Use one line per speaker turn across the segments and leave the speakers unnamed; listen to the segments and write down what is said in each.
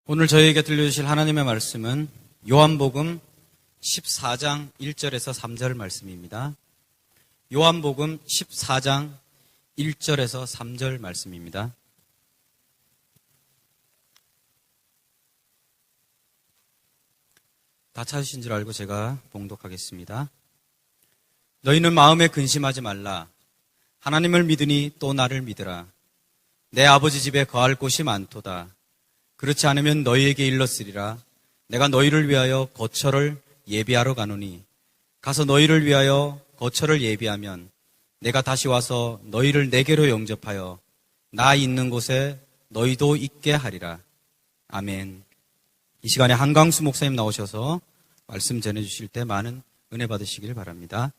오늘 저희에게 들려주실 하나님의 말씀은 요한복음 14장 1절에서 3절 말씀입니다. 요한복음 14장 1절에서 3절 말씀입니다. 다 찾으신 줄 알고 제가 봉독하겠습니다. 너희는 마음에 근심하지 말라. 하나님을 믿으니 또 나를 믿으라. 내 아버지 집에 거할 곳이 많도다. 그렇지 않으면 너희에게 일렀으리라. 내가 너희를 위하여 거처를 예비하러 가노니 가서 너희를 위하여 거처를 예비하면 내가 다시 와서 너희를 내게로 영접하여 나 있는 곳에 너희도 있게 하리라. 아멘. 이 시간에 한강수 목사님 나오셔서 말씀 전해주실 때 많은 은혜 받으시길 바랍니다.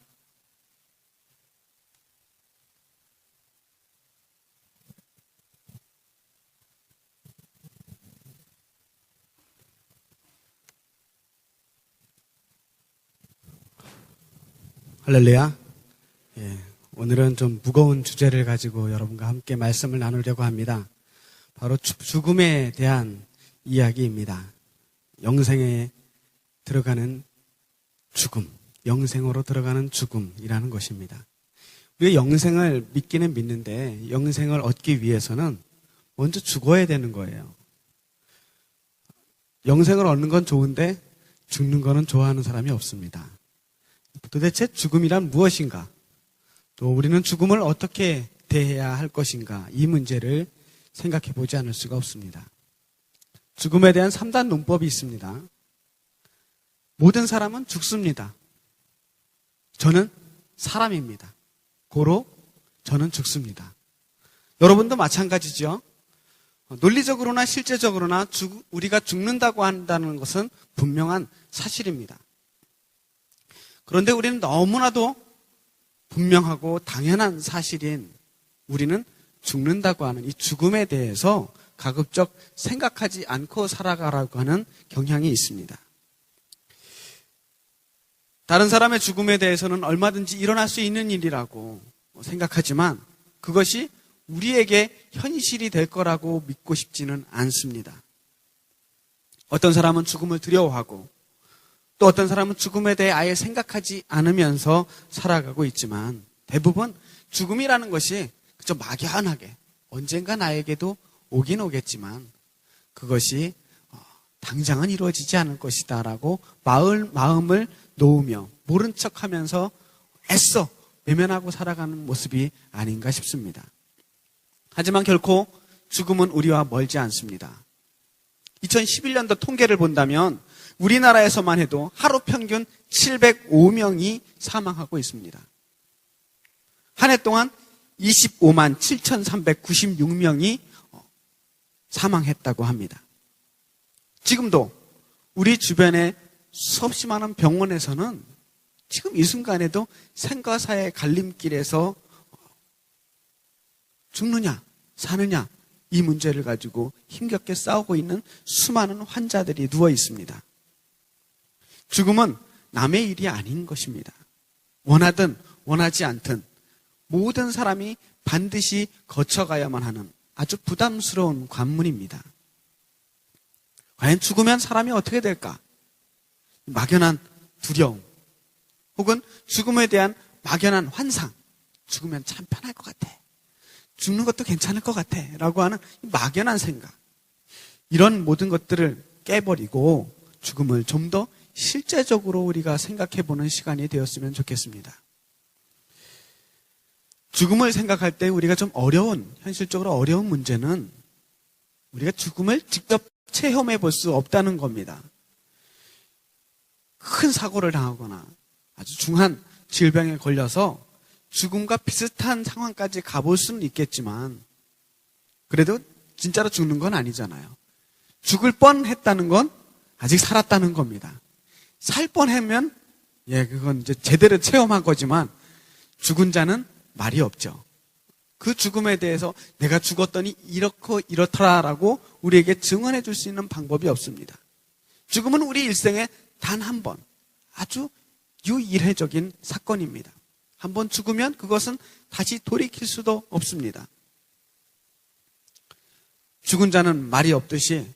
할렐루야. 오늘은 좀 무거운 주제를 가지고 여러분과 함께 말씀을 나누려고 합니다. 바로 죽음에 대한 이야기입니다. 영생에 들어가는 죽음, 영생으로 들어가는 죽음이라는 것입니다. 우리가 영생을 믿기는 믿는데 영생을 얻기 위해서는 먼저 죽어야 되는 거예요. 영생을 얻는 건 좋은데 죽는 거는 좋아하는 사람이 없습니다. 도대체 죽음이란 무엇인가? 또 우리는 죽음을 어떻게 대해야 할 것인가? 이 문제를 생각해 보지 않을 수가 없습니다. 죽음에 대한 3단 논법이 있습니다. 모든 사람은 죽습니다. 저는 사람입니다. 고로 저는 죽습니다. 여러분도 마찬가지죠. 논리적으로나 실제적으로나 우리가 죽는다고 한다는 것은 분명한 사실입니다. 그런데 우리는 너무나도 분명하고 당연한 사실인 우리는 죽는다고 하는 이 죽음에 대해서 가급적 생각하지 않고 살아가라고 하는 경향이 있습니다. 다른 사람의 죽음에 대해서는 얼마든지 일어날 수 있는 일이라고 생각하지만 그것이 우리에게 현실이 될 거라고 믿고 싶지는 않습니다. 어떤 사람은 죽음을 두려워하고 또 어떤 사람은 죽음에 대해 아예 생각하지 않으면서 살아가고 있지만 대부분 죽음이라는 것이 그저 막연하게 언젠가 나에게도 오긴 오겠지만 그것이 당장은 이루어지지 않을 것이다 라고 마음을 놓으며 모른 척하면서 애써 외면하고 살아가는 모습이 아닌가 싶습니다. 하지만 결코 죽음은 우리와 멀지 않습니다. 2011년도 통계를 본다면 우리나라에서만 해도 하루 평균 705명이 사망하고 있습니다. 한 해 동안 25만 7,396명이 사망했다고 합니다. 지금도 우리 주변에 수없이 많은 병원에서는 지금 이 순간에도 생과 사의 갈림길에서 죽느냐 사느냐 이 문제를 가지고 힘겹게 싸우고 있는 수많은 환자들이 누워 있습니다. 죽음은 남의 일이 아닌 것입니다. 원하든 원하지 않든 모든 사람이 반드시 거쳐가야만 하는 아주 부담스러운 관문입니다. 과연 죽으면 사람이 어떻게 될까? 막연한 두려움 혹은 죽음에 대한 막연한 환상, 죽으면 참 편할 것 같아, 죽는 것도 괜찮을 것 같아 라고 하는 막연한 생각, 이런 모든 것들을 깨버리고 죽음을 좀 더 실제적으로 우리가 생각해보는 시간이 되었으면 좋겠습니다. 죽음을 생각할 때 우리가 좀 현실적으로 어려운 문제는 우리가 죽음을 직접 체험해 볼 수 없다는 겁니다. 큰 사고를 당하거나 아주 중한 질병에 걸려서 죽음과 비슷한 상황까지 가볼 수는 있겠지만 그래도 진짜로 죽는 건 아니잖아요. 죽을 뻔했다는 건 아직 살았다는 겁니다. 살 뻔하면 그건 이제 제대로 체험한 거지만 죽은 자는 말이 없죠. 그 죽음에 대해서 내가 죽었더니 이렇고 이렇더라라고 우리에게 증언해 줄 수 있는 방법이 없습니다. 죽음은 우리 일생에 단 한 번 아주 유일해적인 사건입니다. 한 번 죽으면 그것은 다시 돌이킬 수도 없습니다. 죽은 자는 말이 없듯이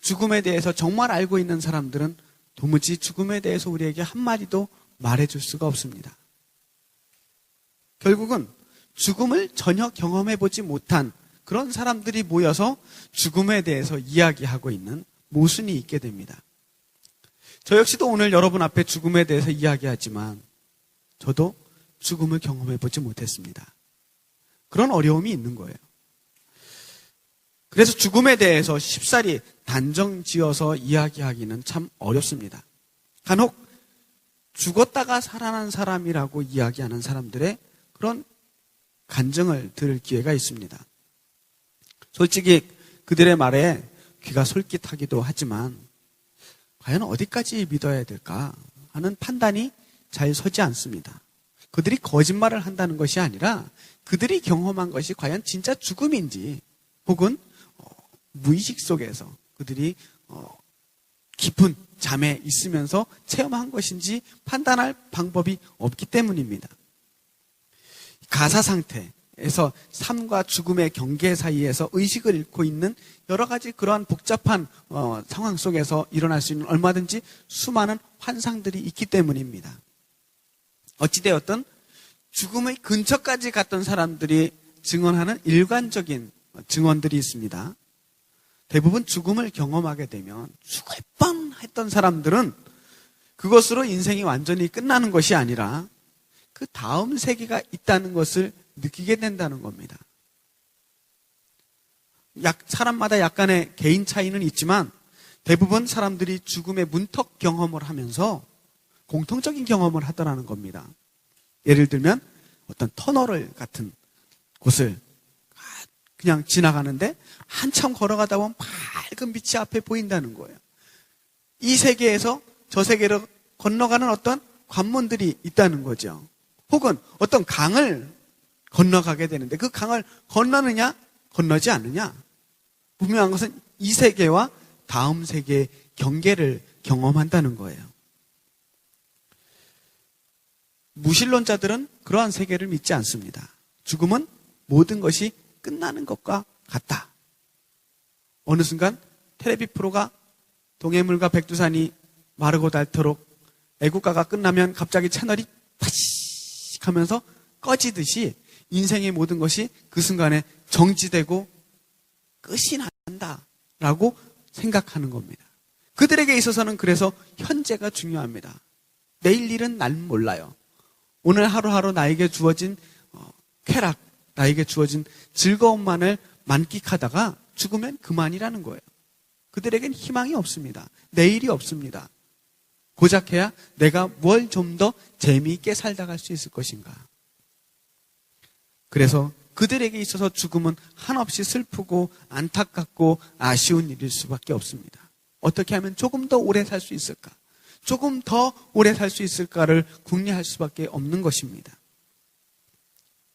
죽음에 대해서 정말 알고 있는 사람들은 도무지 죽음에 대해서 우리에게 한마디도 말해줄 수가 없습니다. 결국은 죽음을 전혀 경험해보지 못한 그런 사람들이 모여서 죽음에 대해서 이야기하고 있는 모순이 있게 됩니다. 저 역시도 오늘 여러분 앞에 죽음에 대해서 이야기하지만 저도 죽음을 경험해보지 못했습니다. 그런 어려움이 있는 거예요. 그래서 죽음에 대해서 쉽사리 단정지어서 이야기하기는 참 어렵습니다. 간혹 죽었다가 살아난 사람이라고 이야기하는 사람들의 그런 간증을 들을 기회가 있습니다. 솔직히 그들의 말에 귀가 솔깃하기도 하지만 과연 어디까지 믿어야 될까 하는 판단이 잘 서지 않습니다. 그들이 거짓말을 한다는 것이 아니라 그들이 경험한 것이 과연 진짜 죽음인지 혹은 무의식 속에서 그들이 깊은 잠에 있으면서 체험한 것인지 판단할 방법이 없기 때문입니다. 가사 상태에서 삶과 죽음의 경계 사이에서 의식을 잃고 있는 여러 가지 그러한 복잡한 상황 속에서 일어날 수 있는 얼마든지 수많은 환상들이 있기 때문입니다. 어찌되었든 죽음의 근처까지 갔던 사람들이 증언하는 일관적인 증언들이 있습니다. 대부분 죽음을 경험하게 되면 죽을 뻔했던 사람들은 그것으로 인생이 완전히 끝나는 것이 아니라 그 다음 세계가 있다는 것을 느끼게 된다는 겁니다. 사람마다 약간의 개인 차이는 있지만 대부분 사람들이 죽음의 문턱 경험을 하면서 공통적인 경험을 하더라는 겁니다. 예를 들면 어떤 터널을 같은 곳을 그냥 지나가는데 한참 걸어가다 보면 밝은 빛이 앞에 보인다는 거예요. 이 세계에서 저 세계로 건너가는 어떤 관문들이 있다는 거죠. 혹은 어떤 강을 건너가게 되는데 그 강을 건너느냐 건너지 않느냐, 분명한 것은 이 세계와 다음 세계의 경계를 경험한다는 거예요. 무신론자들은 그러한 세계를 믿지 않습니다. 죽음은 모든 것이 끝나는 것과 같다. 어느 순간 텔레비 프로가 동해물과 백두산이 마르고 닳도록 애국가가 끝나면 갑자기 채널이 파식 하면서 꺼지듯이 인생의 모든 것이 그 순간에 정지되고 끝이 난다라고 생각하는 겁니다. 그들에게 있어서는 그래서 현재가 중요합니다. 내일 일은 난 몰라요. 오늘 하루하루 나에게 주어진 쾌락, 나에게 주어진 즐거움만을 만끽하다가 죽으면 그만이라는 거예요. 그들에겐 희망이 없습니다. 내일이 없습니다. 고작해야 내가 뭘 좀 더 재미있게 살다 갈 수 있을 것인가. 그래서 그들에게 있어서 죽음은 한없이 슬프고 안타깝고 아쉬운 일일 수밖에 없습니다. 어떻게 하면 조금 더 오래 살 수 있을까? 조금 더 오래 살 수 있을까를 궁리할 수밖에 없는 것입니다.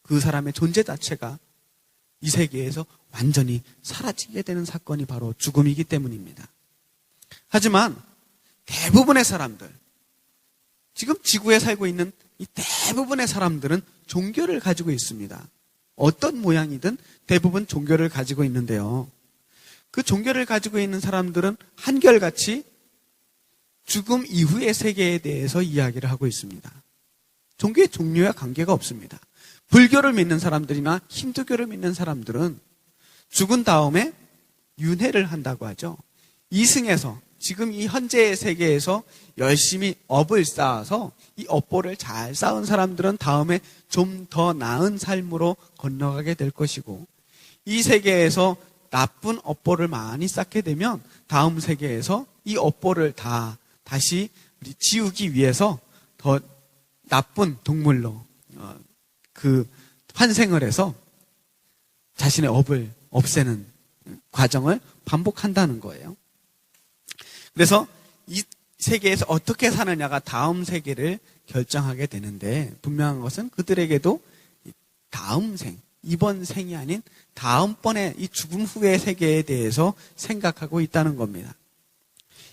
그 사람의 존재 자체가 이 세계에서 완전히 사라지게 되는 사건이 바로 죽음이기 때문입니다. 하지만 대부분의 사람들, 지금 지구에 살고 있는 이 대부분의 사람들은 종교를 가지고 있습니다. 어떤 모양이든 대부분 종교를 가지고 있는데요. 그 종교를 가지고 있는 사람들은 한결같이 죽음 이후의 세계에 대해서 이야기를 하고 있습니다. 종교의 종류와 관계가 없습니다. 불교를 믿는 사람들이나 힌두교를 믿는 사람들은 죽은 다음에 윤회를 한다고 하죠. 이승에서 지금 이 현재의 세계에서 열심히 업을 쌓아서 이 업보를 잘 쌓은 사람들은 다음에 좀 더 나은 삶으로 건너가게 될 것이고, 이 세계에서 나쁜 업보를 많이 쌓게 되면 다음 세계에서 이 업보를 다시 지우기 위해서 더 나쁜 동물로 그 환생을 해서 자신의 업을 없애는 과정을 반복한다는 거예요. 그래서 이 세계에서 어떻게 사느냐가 다음 세계를 결정하게 되는데, 분명한 것은 그들에게도 다음 생, 이번 생이 아닌 다음번에 이 죽음 후의 세계에 대해서 생각하고 있다는 겁니다.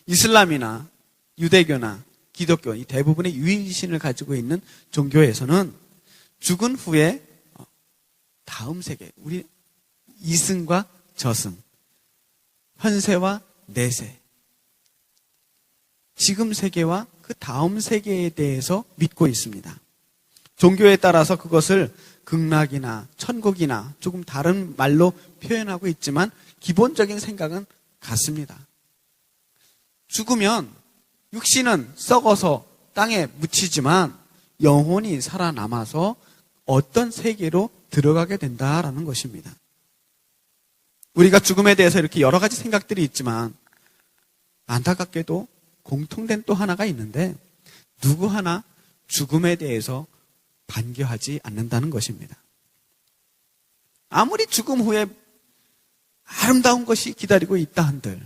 이슬람이나 유대교나 기독교, 이 대부분의 유일신을 가지고 있는 종교에서는 죽은 후에 다음 세계, 우리 이승과 저승, 현세와 내세. 지금 세계와 그 다음 세계에 대해서 믿고 있습니다. 종교에 따라서 그것을 극락이나 천국이나 조금 다른 말로 표현하고 있지만 기본적인 생각은 같습니다. 죽으면 육신은 썩어서 땅에 묻히지만 영혼이 살아남아서 어떤 세계로 들어가게 된다라는 것입니다. 우리가 죽음에 대해서 이렇게 여러 가지 생각들이 있지만 안타깝게도 공통된 또 하나가 있는데 누구 하나 죽음에 대해서 반겨하지 않는다는 것입니다. 아무리 죽음 후에 아름다운 것이 기다리고 있다 한들,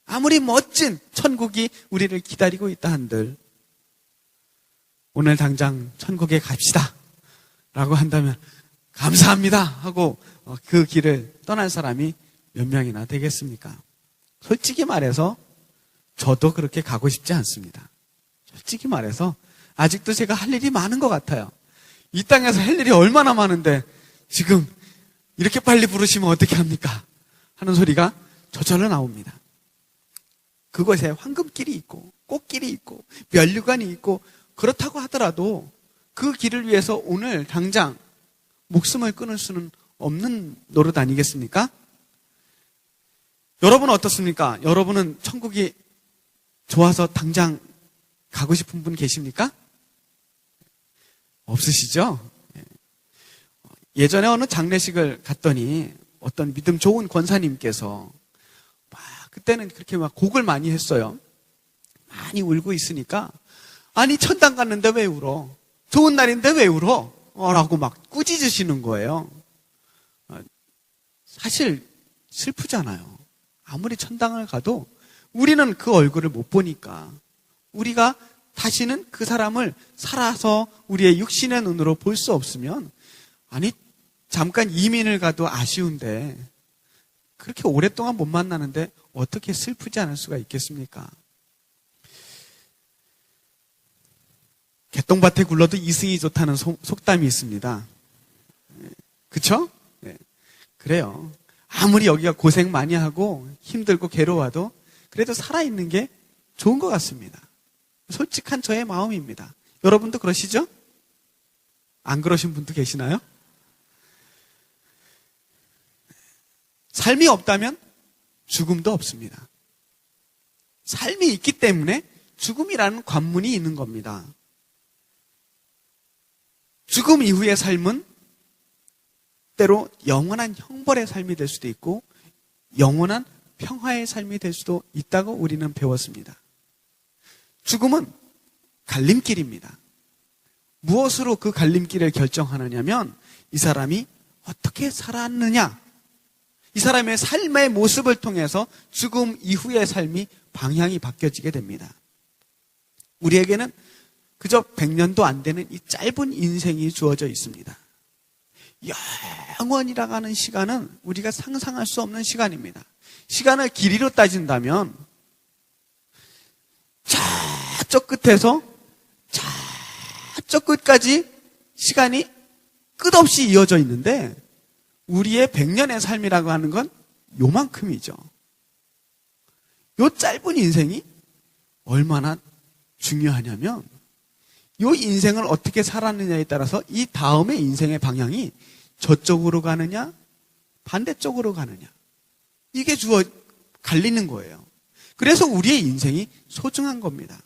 아무리 멋진 천국이 우리를 기다리고 있다 한들, 오늘 당장 천국에 갑시다 라고 한다면 감사합니다 하고 그 길을 떠날 사람이 몇 명이나 되겠습니까? 솔직히 말해서 저도 그렇게 가고 싶지 않습니다. 솔직히 말해서 아직도 제가 할 일이 많은 것 같아요. 이 땅에서 할 일이 얼마나 많은데 지금 이렇게 빨리 부르시면 어떻게 합니까? 하는 소리가 저절로 나옵니다. 그것에 황금길이 있고 꽃길이 있고 면류관이 있고 그렇다고 하더라도 그 길을 위해서 오늘 당장 목숨을 끊을 수는 없는 노릇 아니겠습니까? 여러분은 어떻습니까? 여러분은 천국이 좋아서 당장 가고 싶은 분 계십니까? 없으시죠? 예전에 어느 장례식을 갔더니 어떤 믿음 좋은 권사님께서 그때는 그렇게 막 곡을 많이 했어요. 많이 울고 있으니까 아니 천당 갔는데 왜 울어? 좋은 날인데 왜 울어? 라고 막 꾸짖으시는 거예요. 사실 슬프잖아요. 아무리 천당을 가도 우리는 그 얼굴을 못 보니까 우리가 다시는 그 사람을 살아서 우리의 육신의 눈으로 볼 수 없으면 아니 잠깐 이민을 가도 아쉬운데 그렇게 오랫동안 못 만나는데 어떻게 슬프지 않을 수가 있겠습니까? 개똥밭에 굴러도 이승이 좋다는 속담이 있습니다. 그쵸? 네. 그래요. 아무리 여기가 고생 많이 하고 힘들고 괴로워도 그래도 살아있는 게 좋은 것 같습니다. 솔직한 저의 마음입니다. 여러분도 그러시죠? 안 그러신 분도 계시나요? 삶이 없다면 죽음도 없습니다. 삶이 있기 때문에 죽음이라는 관문이 있는 겁니다. 죽음 이후의 삶은 때로 영원한 형벌의 삶이 될 수도 있고 영원한 평화의 삶이 될 수도 있다고 우리는 배웠습니다. 죽음은 갈림길입니다. 무엇으로 그 갈림길을 결정하느냐면 이 사람이 어떻게 살았느냐, 이 사람의 삶의 모습을 통해서 죽음 이후의 삶이 방향이 바뀌어지게 됩니다. 우리에게는 그저 100년도 안 되는 이 짧은 인생이 주어져 있습니다. 영원이라고 하는 시간은 우리가 상상할 수 없는 시간입니다. 시간을 길이로 따진다면 저쪽 끝에서 저쪽 끝까지 시간이 끝없이 이어져 있는데 우리의 100년의 삶이라고 하는 건 요만큼이죠. 요 짧은 인생이 얼마나 중요하냐면 요 인생을 어떻게 살았느냐에 따라서 이 다음의 인생의 방향이 저쪽으로 가느냐 반대쪽으로 가느냐 이게 갈리는 거예요. 그래서 우리의 인생이 소중한 겁니다.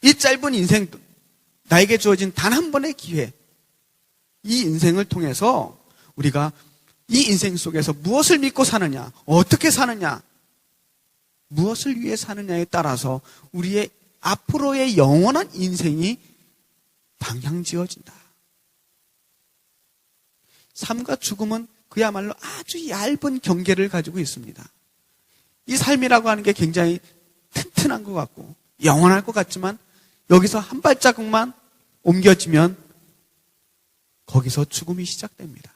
이 짧은 인생, 나에게 주어진 단 한 번의 기회, 이 인생을 통해서 우리가 이 인생 속에서 무엇을 믿고 사느냐, 어떻게 사느냐, 무엇을 위해 사느냐에 따라서 우리의 앞으로의 영원한 인생이 방향지어진다. 삶과 죽음은 그야말로 아주 얇은 경계를 가지고 있습니다. 이 삶이라고 하는 게 굉장히 튼튼한 것 같고 영원할 것 같지만 여기서 한 발자국만 옮겨지면 거기서 죽음이 시작됩니다.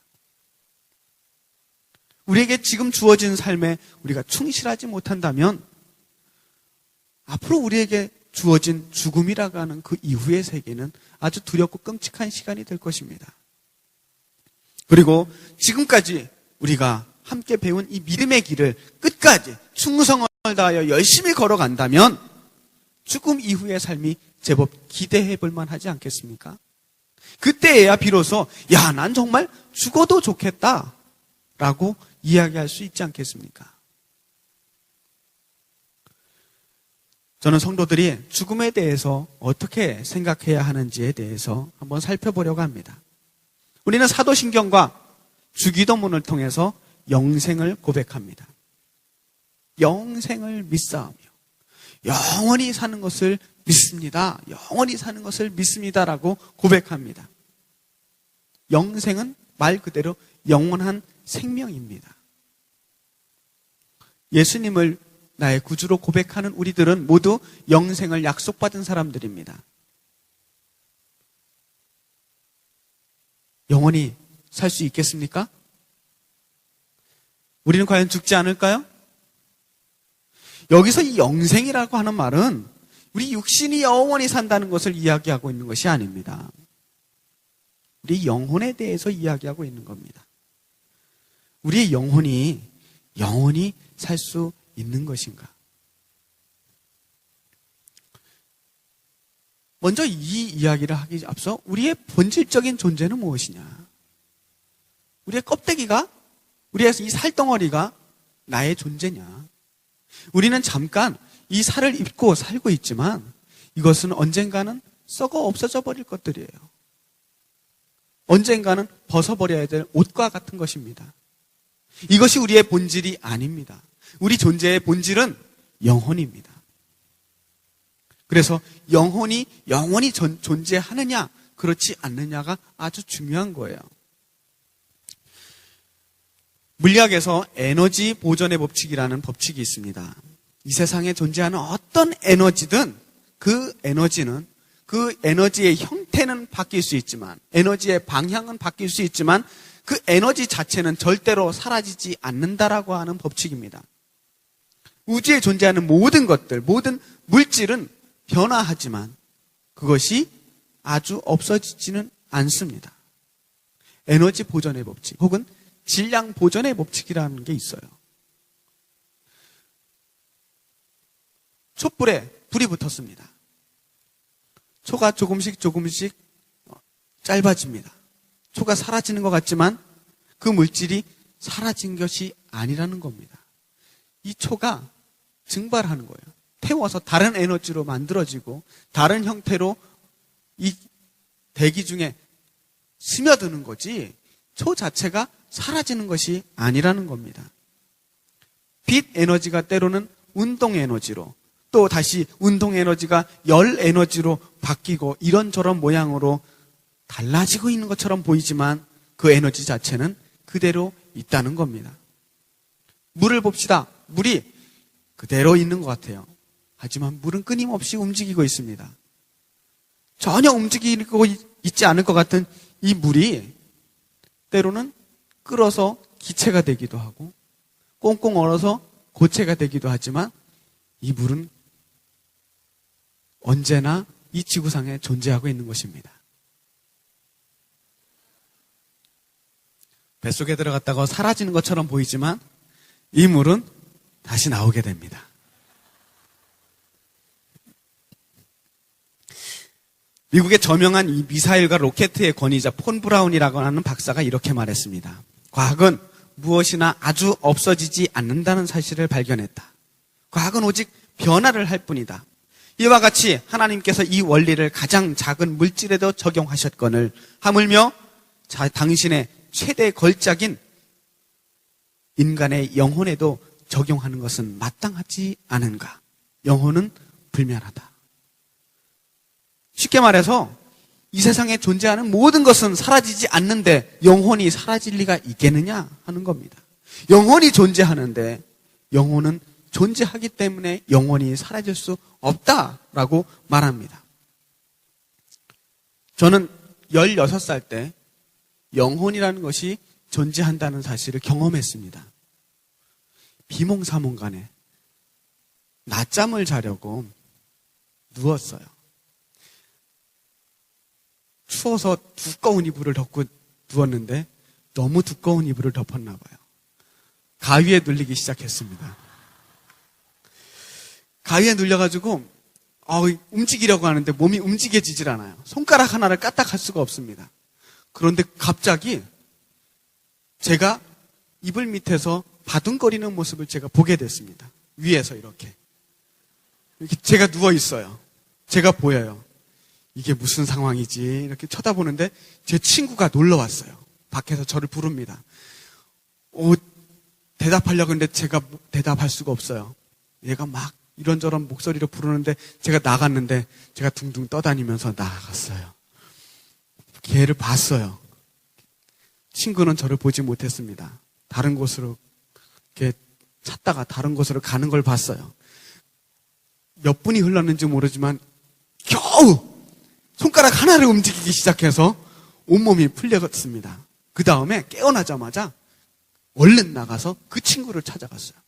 우리에게 지금 주어진 삶에 우리가 충실하지 못한다면 앞으로 우리에게 주어진 죽음이라고 하는 그 이후의 세계는 아주 두렵고 끔찍한 시간이 될 것입니다. 그리고 지금까지 우리가 함께 배운 이 믿음의 길을 끝까지 충성을 다하여 열심히 걸어간다면 죽음 이후의 삶이 제법 기대해 볼 만하지 않겠습니까? 그때에야 비로소 야, 난 정말 죽어도 좋겠다 라고 이야기할 수 있지 않겠습니까? 저는 성도들이 죽음에 대해서 어떻게 생각해야 하는지에 대해서 한번 살펴보려고 합니다. 우리는 사도신경과 주기도문을 통해서 영생을 고백합니다. 영생을 믿사오며 영원히 사는 것을 믿습니다. 영원히 사는 것을 믿습니다라고 고백합니다. 영생은 말 그대로 영원한 생명입니다. 예수님을 나의 구주로 고백하는 우리들은 모두 영생을 약속받은 사람들입니다. 영원히 살 수 있겠습니까? 우리는 과연 죽지 않을까요? 여기서 이 영생이라고 하는 말은 우리 육신이 영원히 산다는 것을 이야기하고 있는 것이 아닙니다. 우리 영혼에 대해서 이야기하고 있는 겁니다. 우리의 영혼이 영원히 살 수 있는 것인가? 먼저 이 이야기를 하기 앞서 우리의 본질적인 존재는 무엇이냐? 우리의 껍데기가, 우리의 이 살덩어리가 나의 존재냐? 우리는 잠깐 이 살을 입고 살고 있지만 이것은 언젠가는 썩어 없어져 버릴 것들이에요. 언젠가는 벗어버려야 될 옷과 같은 것입니다. 이것이 우리의 본질이 아닙니다. 우리 존재의 본질은 영혼입니다. 그래서 영혼이 영원히 존재하느냐 그렇지 않느냐가 아주 중요한 거예요. 물리학에서 에너지 보존의 법칙이라는 법칙이 있습니다. 이 세상에 존재하는 어떤 에너지든 그 에너지의 형태는 바뀔 수 있지만, 에너지의 방향은 바뀔 수 있지만 그 에너지 자체는 절대로 사라지지 않는다라고 하는 법칙입니다. 우주에 존재하는 모든 것들, 모든 물질은 변화하지만 그것이 아주 없어지지는 않습니다. 에너지 보존의 법칙 혹은 질량 보존의 법칙이라는 게 있어요. 촛불에 불이 붙었습니다. 초가 조금씩 짧아집니다. 초가 사라지는 것 같지만 그 물질이 사라진 것이 아니라는 겁니다. 이 초가 증발하는 거예요. 태워서 다른 에너지로 만들어지고 다른 형태로 이 대기 중에 스며드는 거지 초 자체가 사라지는 것이 아니라는 겁니다. 빛 에너지가 때로는 운동 에너지로, 또 다시 운동 에너지가 열 에너지로 바뀌고 이런저런 모양으로 달라지고 있는 것처럼 보이지만 그 에너지 자체는 그대로 있다는 겁니다. 물을 봅시다. 물이 그대로 있는 것 같아요. 하지만 물은 끊임없이 움직이고 있습니다. 전혀 움직이고 있지 않을 것 같은 이 물이 때로는 끓어서 기체가 되기도 하고 꽁꽁 얼어서 고체가 되기도 하지만 이 물은 언제나 이 지구상에 존재하고 있는 것입니다. 뱃속에 들어갔다가 사라지는 것처럼 보이지만 이 물은 다시 나오게 됩니다. 미국의 저명한 이 미사일과 로켓의 권위자 폰 브라운이라고 하는 박사가 이렇게 말했습니다. 과학은 무엇이나 아주 없어지지 않는다는 사실을 발견했다. 과학은 오직 변화를 할 뿐이다. 이와 같이 하나님께서 이 원리를 가장 작은 물질에도 적용하셨거늘 하물며 당신의 최대 걸작인 인간의 영혼에도 적용하는 것은 마땅하지 않은가? 영혼은 불멸하다. 쉽게 말해서 이 세상에 존재하는 모든 것은 사라지지 않는데 영혼이 사라질 리가 있겠느냐 하는 겁니다. 영혼이 존재하는데 영혼은 존재하기 때문에 영혼이 사라질 수 없다라고 말합니다. 저는 16살 때 영혼이라는 것이 존재한다는 사실을 경험했습니다. 비몽사몽간에 낮잠을 자려고 누웠어요. 추워서 두꺼운 이불을 덮고 누웠는데 너무 두꺼운 이불을 덮었나 봐요. 가위에 눌리기 시작했습니다. 가위에 눌려가지고 움직이려고 하는데 몸이 움직여지질 않아요. 손가락 하나를 까딱할 수가 없습니다. 그런데 갑자기 제가 이불 밑에서 바둥거리는 모습을 제가 보게 됐습니다. 위에서 이렇게 제가 누워 있어요. 제가 보여요. 이게 무슨 상황이지? 이렇게 쳐다보는데 제 친구가 놀러 왔어요. 밖에서 저를 부릅니다. 대답하려고 했는데 제가 대답할 수가 없어요. 얘가 막 이런저런 목소리로 부르는데 제가 나갔는데 제가 둥둥 떠다니면서 나갔어요. 걔를 봤어요. 친구는 저를 보지 못했습니다. 다른 곳으로 이렇게 찾다가 다른 곳으로 가는 걸 봤어요. 몇 분이 흘렀는지 모르지만 겨우 손가락 하나를 움직이기 시작해서 온몸이 풀렸습니다. 그 다음에 깨어나자마자 얼른 나가서 그 친구를 찾아갔어요.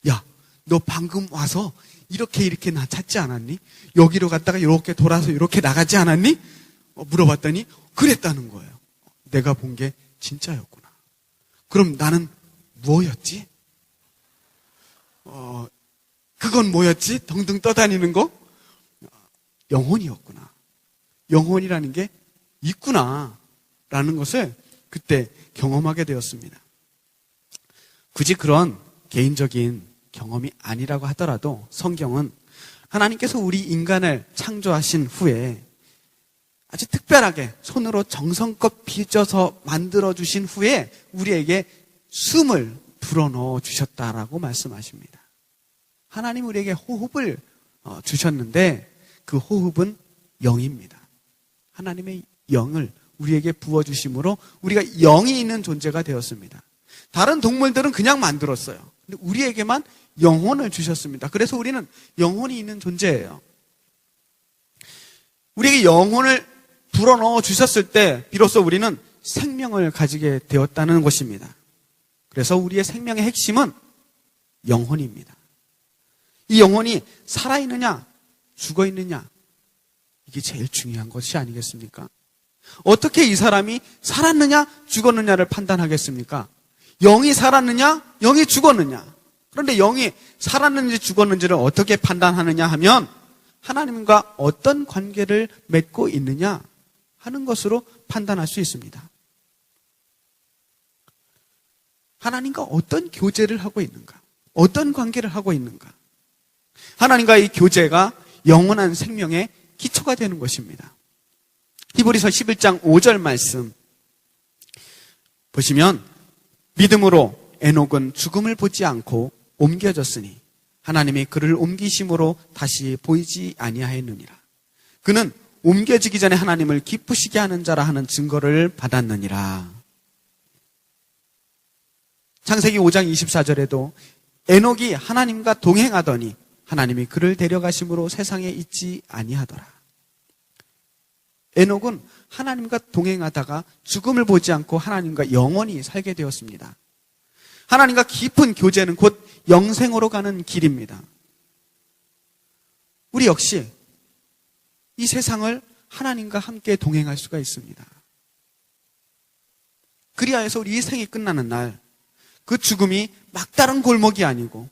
야, 너 방금 와서 이렇게 나 찾지 않았니? 여기로 갔다가 이렇게 돌아서 이렇게 나가지 않았니? 물어봤더니 그랬다는 거예요. 내가 본 게 진짜였구나. 그럼 나는 뭐였지? 그건 뭐였지? 덩덩 떠다니는 거? 영혼이었구나. 영혼이라는 게 있구나 라는 것을 그때 경험하게 되었습니다. 굳이 그런 개인적인 경험이 아니라고 하더라도 성경은 하나님께서 우리 인간을 창조하신 후에 아주 특별하게 손으로 정성껏 빚어서 만들어주신 후에 우리에게 숨을 불어넣어 주셨다라고 말씀하십니다. 하나님 우리에게 호흡을 주셨는데 그 호흡은 영입니다. 하나님의 영을 우리에게 부어주심으로 우리가 영이 있는 존재가 되었습니다. 다른 동물들은 그냥 만들었어요. 근데 우리에게만 영혼을 주셨습니다. 그래서 우리는 영혼이 있는 존재예요. 우리에게 영혼을 불어넣어 주셨을 때 비로소 우리는 생명을 가지게 되었다는 것입니다. 그래서 우리의 생명의 핵심은 영혼입니다. 이 영혼이 살아있느냐 죽어있느냐 이게 제일 중요한 것이 아니겠습니까? 어떻게 이 사람이 살았느냐 죽었느냐를 판단하겠습니까? 영이 살았느냐 영이 죽었느냐. 그런데 영이 살았는지 죽었는지를 어떻게 판단하느냐 하면 하나님과 어떤 관계를 맺고 있느냐 하는 것으로 판단할 수 있습니다. 하나님과 어떤 교제를 하고 있는가? 어떤 관계를 하고 있는가? 하나님과의 교제가 영원한 생명의 기초가 되는 것입니다. 히브리서 11장 5절 말씀 보시면 믿음으로 에녹은 죽음을 보지 않고 옮겨졌으니 하나님이 그를 옮기심으로 다시 보이지 아니하였느니라. 그는 옮겨지기 전에 하나님을 기쁘시게 하는 자라 하는 증거를 받았느니라. 창세기 5장 24절에도 에녹이 하나님과 동행하더니 하나님이 그를 데려가심으로 세상에 있지 아니하더라. 에녹은 하나님과 동행하다가 죽음을 보지 않고 하나님과 영원히 살게 되었습니다. 하나님과 깊은 교제는 곧 영생으로 가는 길입니다. 우리 역시 이 세상을 하나님과 함께 동행할 수가 있습니다. 그리하여서 우리 이 생이 끝나는 날 그 죽음이 막다른 골목이 아니고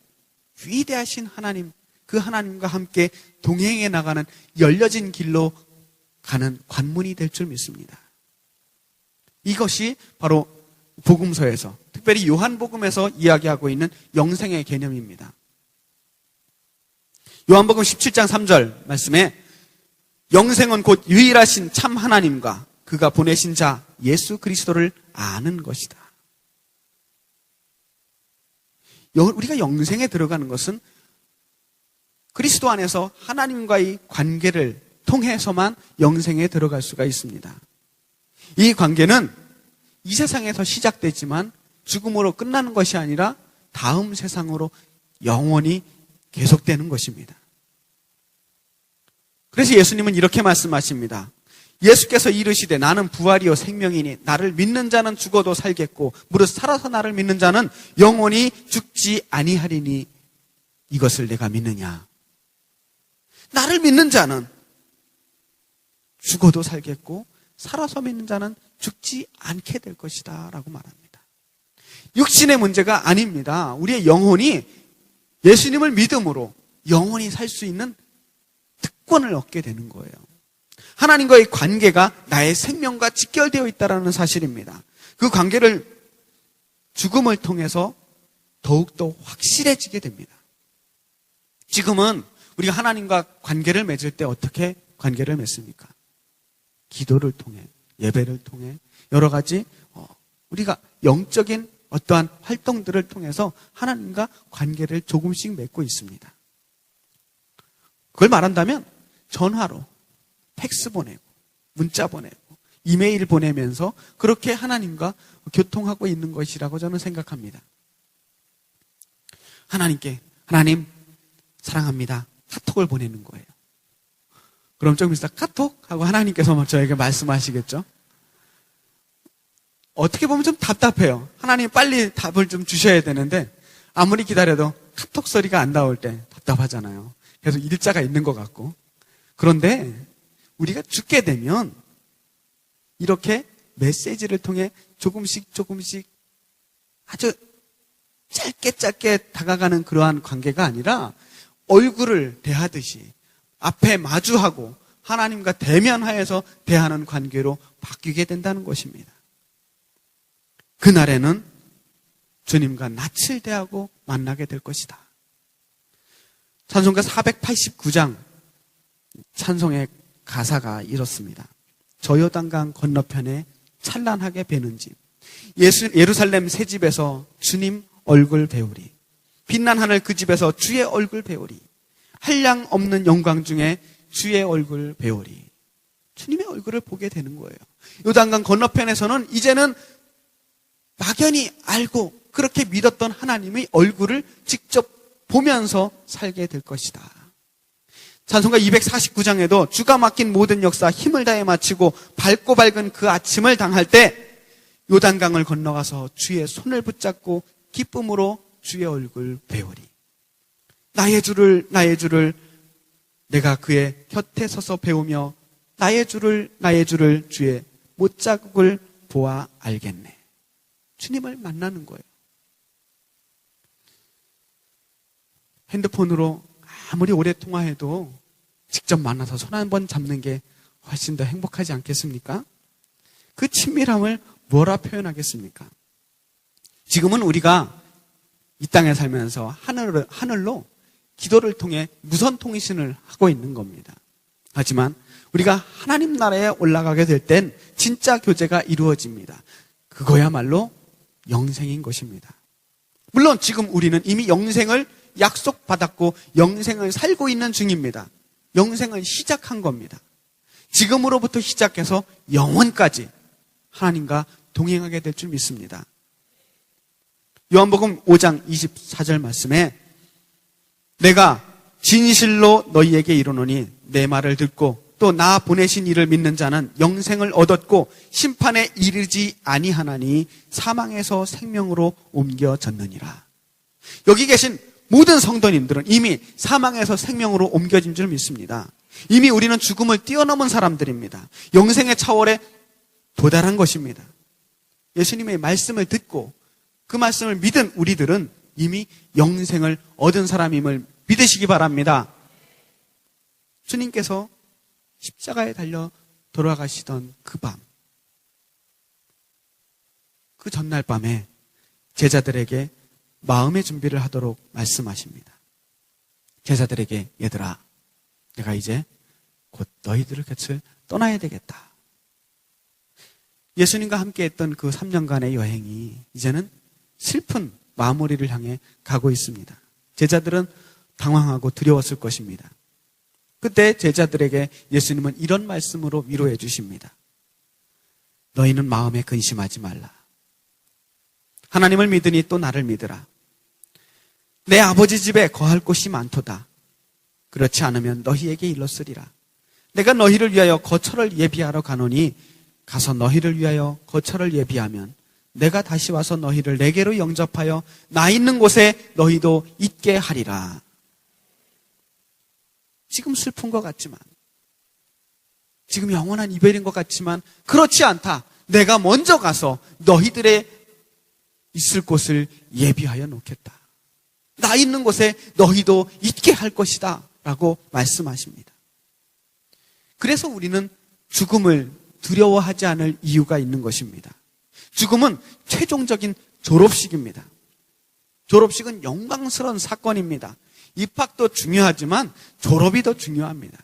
위대하신 하나님, 그 하나님과 함께 동행해 나가는 열려진 길로 가는 관문이 될 줄 믿습니다. 이것이 바로 복음서에서, 특별히 요한복음에서 이야기하고 있는 영생의 개념입니다. 요한복음 17장 3절 말씀에 영생은 곧 유일하신 참 하나님과 그가 보내신 자 예수 그리스도를 아는 것이다. 우리가 영생에 들어가는 것은 그리스도 안에서 하나님과의 관계를 통해서만 영생에 들어갈 수가 있습니다. 이 관계는 이 세상에서 시작되지만 죽음으로 끝나는 것이 아니라 다음 세상으로 영원히 계속되는 것입니다. 그래서 예수님은 이렇게 말씀하십니다. 예수께서 이르시되 나는 부활이요 생명이니 나를 믿는 자는 죽어도 살겠고 무릇 살아서 나를 믿는 자는 영원히 죽지 아니하리니 이것을 내가 믿느냐. 나를 믿는 자는 죽어도 살겠고 살아서 믿는 자는 죽지 않게 될 것이다 라고 말합니다. 육신의 문제가 아닙니다. 우리의 영혼이 예수님을 믿음으로 영원히 살 수 있는 특권을 얻게 되는 거예요. 하나님과의 관계가 나의 생명과 직결되어 있다는 사실입니다. 그 관계를 죽음을 통해서 더욱더 확실해지게 됩니다. 지금은 우리가 하나님과 관계를 맺을 때 어떻게 관계를 맺습니까? 기도를 통해, 예배를 통해, 여러 가지 우리가 영적인 어떠한 활동들을 통해서 하나님과 관계를 조금씩 맺고 있습니다. 그걸 말한다면 전화로, 팩스 보내고, 문자 보내고, 이메일 보내면서 그렇게 하나님과 교통하고 있는 것이라고 저는 생각합니다. 하나님께 하나님 사랑합니다. 카톡을 보내는 거예요. 그럼 좀 있다 카톡? 하고 하나님께서 저에게 말씀하시겠죠? 어떻게 보면 좀 답답해요. 하나님 빨리 답을 좀 주셔야 되는데 아무리 기다려도 카톡 소리가 안 나올 때 답답하잖아요. 계속 일자가 있는 것 같고. 그런데 우리가 죽게 되면 이렇게 메시지를 통해 조금씩 아주 짧게 다가가는 그러한 관계가 아니라 얼굴을 대하듯이 앞에 마주하고 하나님과 대면하여서 대하는 관계로 바뀌게 된다는 것입니다. 그날에는 주님과 낯을 대하고 만나게 될 것이다. 찬송가 489장 찬송의 가사가 이렇습니다. 저 요단강 건너편에 찬란하게 배는 집, 예루살렘 새 집에서 주님 얼굴 배우리, 빛난 하늘 그 집에서 주의 얼굴 배우리, 한량 없는 영광 중에 주의 얼굴 배우리. 주님의 얼굴을 보게 되는 거예요. 요단강 건너편에서는 이제는 막연히 알고 그렇게 믿었던 하나님의 얼굴을 직접 보면서 살게 될 것이다. 찬송가 249장에도 주가 맡긴 모든 역사 힘을 다해 마치고 밝고 밝은 그 아침을 당할 때 요단강을 건너가서 주의 손을 붙잡고 기쁨으로 주의 얼굴 배우리. 나의 주를 내가 그의 곁에 서서 배우며 나의 주를 주의 못자국을 보아 알겠네. 주님을 만나는 거예요. 핸드폰으로 아무리 오래 통화해도 직접 만나서 손 한 번 잡는 게 훨씬 더 행복하지 않겠습니까? 그 친밀함을 뭐라 표현하겠습니까? 지금은 우리가 이 땅에 살면서 하늘로 기도를 통해 무선 통신을 하고 있는 겁니다. 하지만 우리가 하나님 나라에 올라가게 될 땐 진짜 교제가 이루어집니다. 그거야말로 영생인 것입니다. 물론 지금 우리는 이미 영생을 약속받았고 영생을 살고 있는 중입니다. 영생을 시작한 겁니다. 지금으로부터 시작해서 영원까지 하나님과 동행하게 될 줄 믿습니다. 요한복음 5장 24절 말씀에 내가 진실로 너희에게 이르노니 내 말을 듣고 또 나 보내신 이를 믿는 자는 영생을 얻었고 심판에 이르지 아니하나니 사망에서 생명으로 옮겨졌느니라. 여기 계신 모든 성도님들은 이미 사망에서 생명으로 옮겨진 줄 믿습니다. 이미 우리는 죽음을 뛰어넘은 사람들입니다. 영생의 차원에 도달한 것입니다. 예수님의 말씀을 듣고 그 말씀을 믿은 우리들은 이미 영생을 얻은 사람임을 믿으시기 바랍니다. 주님께서 십자가에 달려 돌아가시던 그 밤, 그 전날 밤에 제자들에게 마음의 준비를 하도록 말씀하십니다. 제자들에게 얘들아, 내가 이제 곧 너희들의 곁을 떠나야 되겠다. 예수님과 함께 했던 그 3년간의 여행이 이제는 슬픈 마무리를 향해 가고 있습니다. 제자들은 당황하고 두려웠을 것입니다. 그때 제자들에게 예수님은 이런 말씀으로 위로해 주십니다. 너희는 마음에 근심하지 말라. 하나님을 믿으니 또 나를 믿으라. 내 아버지 집에 거할 곳이 많도다. 그렇지 않으면 너희에게 일렀으리라. 내가 너희를 위하여 거처를 예비하러 가노니 가서 너희를 위하여 거처를 예비하면 내가 다시 와서 너희를 내게로 영접하여 나 있는 곳에 너희도 있게 하리라. 지금 슬픈 것 같지만, 지금 영원한 이별인 것 같지만 그렇지 않다. 내가 먼저 가서 너희들의 있을 곳을 예비하여 놓겠다. 나 있는 곳에 너희도 있게 할 것이다 라고 말씀하십니다. 그래서 우리는 죽음을 두려워하지 않을 이유가 있는 것입니다. 죽음은 최종적인 졸업식입니다. 졸업식은 영광스러운 사건입니다. 입학도 중요하지만 졸업이 더 중요합니다.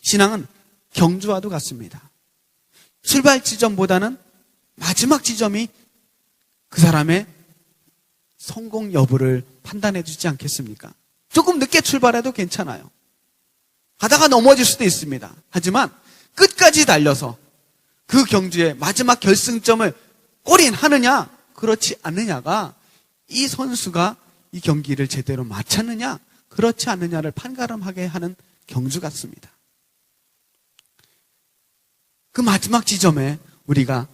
신앙은 경주와도 같습니다. 출발 지점보다는 마지막 지점이 그 사람의 성공 여부를 판단해 주지 않겠습니까? 조금 늦게 출발해도 괜찮아요. 가다가 넘어질 수도 있습니다. 하지만 끝까지 달려서 그 경주의 마지막 결승점을 골인하느냐 그렇지 않느냐가 이 선수가 이 경기를 제대로 마쳤느냐 그렇지 않느냐를 판가름하게 하는 경주 같습니다. 그 마지막 지점에 우리가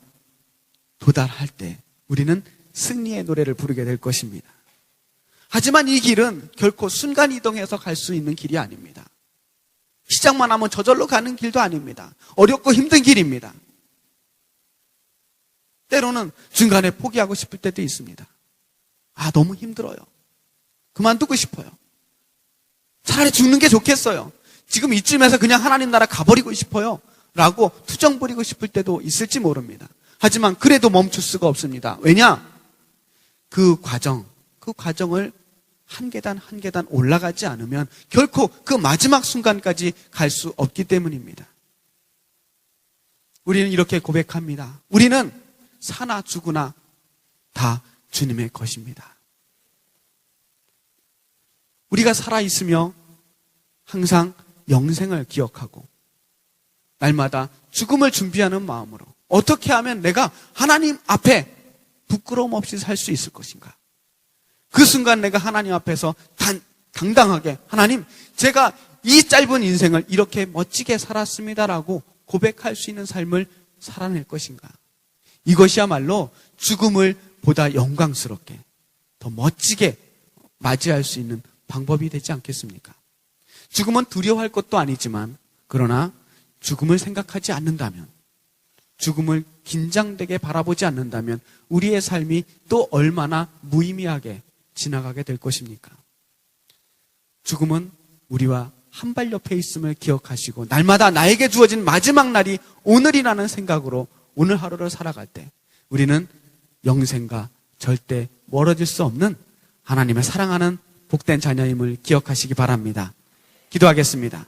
도달할 때 우리는 승리의 노래를 부르게 될 것입니다. 하지만 이 길은 결코 순간이동해서 갈 수 있는 길이 아닙니다. 시작만 하면 저절로 가는 길도 아닙니다. 어렵고 힘든 길입니다. 때로는 중간에 포기하고 싶을 때도 있습니다. 아, 너무 힘들어요. 그만두고 싶어요. 차라리 죽는 게 좋겠어요. 지금 이쯤에서 그냥 하나님 나라 가버리고 싶어요. 라고 투정 부리고 싶을 때도 있을지 모릅니다. 하지만 그래도 멈출 수가 없습니다. 왜냐? 그 과정을 한 계단 한 계단 올라가지 않으면 결코 그 마지막 순간까지 갈 수 없기 때문입니다. 우리는 이렇게 고백합니다. 우리는 사나 죽으나 다 주님의 것입니다. 우리가 살아있으며 항상 영생을 기억하고 날마다 죽음을 준비하는 마음으로 어떻게 하면 내가 하나님 앞에 부끄러움 없이 살 수 있을 것인가? 그 순간 내가 하나님 앞에서 당당하게 하나님, 제가 이 짧은 인생을 이렇게 멋지게 살았습니다라고 고백할 수 있는 삶을 살아낼 것인가? 이것이야말로 죽음을 보다 영광스럽게 더 멋지게 맞이할 수 있는 방법이 되지 않겠습니까? 죽음은 두려워할 것도 아니지만 그러나 죽음을 생각하지 않는다면, 죽음을 긴장되게 바라보지 않는다면 우리의 삶이 또 얼마나 무의미하게 지나가게 될 것입니까? 죽음은 우리와 한 발 옆에 있음을 기억하시고 날마다 나에게 주어진 마지막 날이 오늘이라는 생각으로 오늘 하루를 살아갈 때 우리는 영생과 절대 멀어질 수 없는 하나님의 사랑하는 복된 자녀임을 기억하시기 바랍니다. 기도하겠습니다.